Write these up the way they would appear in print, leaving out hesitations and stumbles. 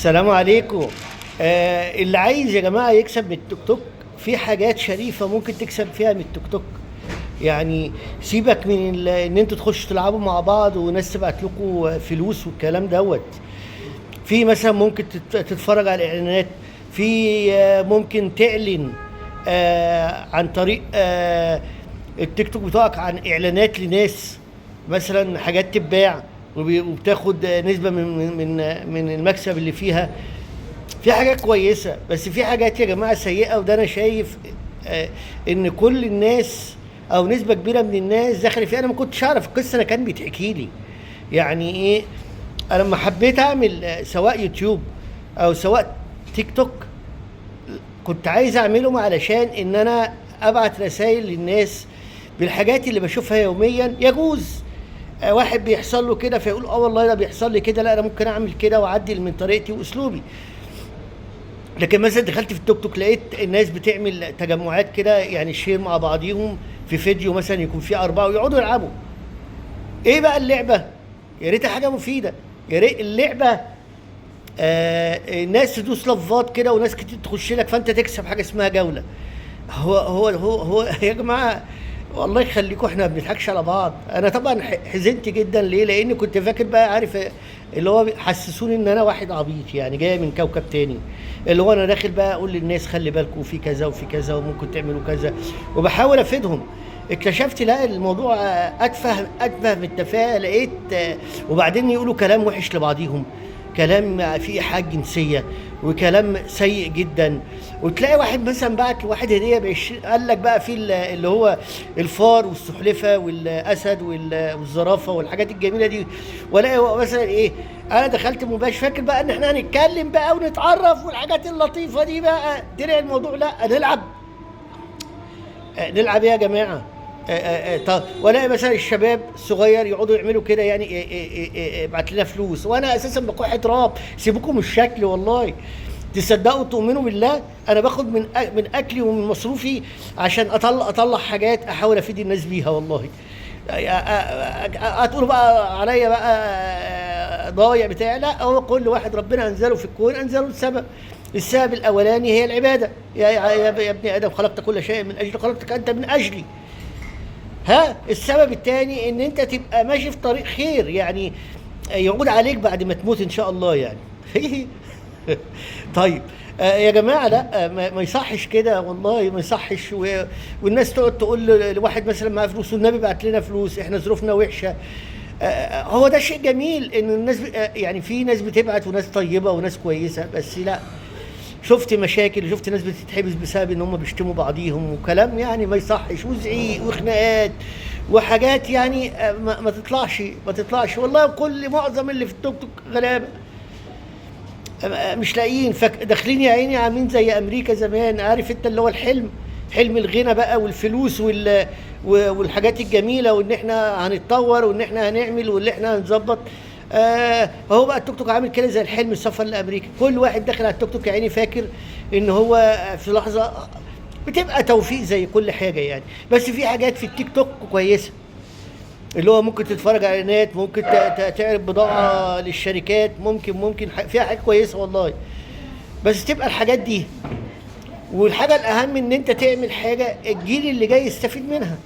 السلام عليكم. اللي عايز يا جماعة يكسب من التيك توك، في حاجات شريفة ممكن تكسب فيها من التيك توك. يعني سيبك من ان انتوا تخشوا تلعبوا مع بعض وناس تبعت لكم فلوس والكلام دوت. في مثلا ممكن تتفرج على الاعلانات. في ممكن تعلن عن طريق التيك توك بتاعك عن اعلانات لناس، مثلا حاجات تتباع وبتاخد نسبة من المكسب اللي فيها. في حاجات كويسة، بس في حاجات يا جماعة سيئة، وده أنا شايف إن كل الناس أو نسبة كبيرة من الناس دخلت فيها. أنا ما كنتش أعرف القصة، أنا كان بيتحكي لي. يعني إيه، أنا لما حبيت أعمل سواء يوتيوب أو سواء تيك توك، كنت عايز أعملهم علشان إن أنا أبعت رسائل للناس بالحاجات اللي بشوفها يوميا. يجوز واحد بيحصل له كده فيقول والله ده بيحصل لي كده، لا انا ممكن اعمل كده واعدل من طريقتي واسلوبي. لكن مثلا دخلت في التيك توك لقيت الناس بتعمل تجمعات كده، يعني شير مع بعضيهم في فيديو مثلا يكون فيه 4 ويقعدوا يلعبوا. ايه بقى اللعبة؟ يا ريتها حاجة مفيدة. يا ريت اللعبة الناس تدوس لفات كده وناس كتير تخش لك فانت تكسب حاجة اسمها جولة. هو يا جماعة، والله يخليكم احنا ما بنضحكش على بعض. انا طبعا حزنت جدا. ليه؟ لاني كنت فاكر بقى، عارف اللي هو حسسوني ان انا واحد عبيط، يعني جاي من كوكب تاني. اللي هو انا داخل بقى اقول للناس خلي بالكم في كذا وفي كذا وممكن تعملوا كذا، وبحاول افيدهم. اكتشفت لا، الموضوع اتفه من التفاهه. لقيت وبعدين يقولوا كلام وحش لبعضيهم، كلام فيه ايحاء جنسيه وكلام سيء جدا. وتلاقي واحد مثلا بعت لواحد هديه قال لك بقى في اللي هو الفار والسحلفه والاسد والزرافه والحاجات الجميله دي. ولا مثلا ايه، انا دخلت مباشر فاكر بقى ان احنا هنتكلم بقى ونتعرف والحاجات اللطيفه دي بقى. طلع الموضوع لا، نلعب ايه يا جماعه؟ طب ولا مثلا الشباب الصغير يقعدوا يعملوا كده، يعني ابعت لنا فلوس، وانا اساسا بكح تراب. سيبكم من الشكل والله. تصدقوا تؤمنوا بالله، انا باخد من اكلي ومن مصروفي عشان اطلع حاجات احاول افيد الناس بيها والله. هتقولوا بقى عليا بقى ضايع بتاعي؟ لا، هو كل واحد ربنا انزله في الكون انزله لسبب. السبب الاولاني هي العباده. يا ابن ادم خلقت كل شيء من اجل، خلقتك انت من اجلي. السبب الثاني ان انت تبقى ماشي في طريق خير، يعني يعود عليك بعد ما تموت ان شاء الله يعني. طيب يا جماعه لا، ما يصحش كده والله، ما يصحش. والناس تقعد تقول لواحد مثلا معاه فلوس والنبي بعت لنا فلوس احنا ظروفنا وحشه. هو ده شيء جميل ان الناس يعني في ناس بتبعت وناس طيبه وناس كويسه، بس لا، شفت مشاكل، شفت ناس بتتحبس بسبب ان هم بيشتموا بعضيهم وكلام يعني ما يصحش، وزعيق وخناقات وحاجات يعني ما تطلعش والله. كل معظم اللي في التوك توك غلابه مش لاقيين، داخلين يا عيني عاملين زي امريكا زمان. عارف انت اللي هو حلم الغنى بقى والفلوس والحاجات الجميله، وان احنا هنتطور وان احنا هنعمل واللي احنا هنظبط. هو بقى التوك توك عامل كده زي الحلم السفر لامريكا. كل واحد داخل على التوك توك يا عيني فاكر ان هو في لحظه بتبقى توفيق زي كل حاجه يعني. بس في حاجات في التيك توك كويسه، اللي هو ممكن تتفرج على اعلانات، ممكن تعرض بضاعه للشركات، ممكن فيها حاجات كويسه والله. بس تبقى الحاجات دي، والحاجه الاهم ان انت تعمل حاجه الجيل اللي جاي يستفيد منها.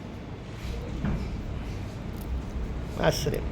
مع السلامه.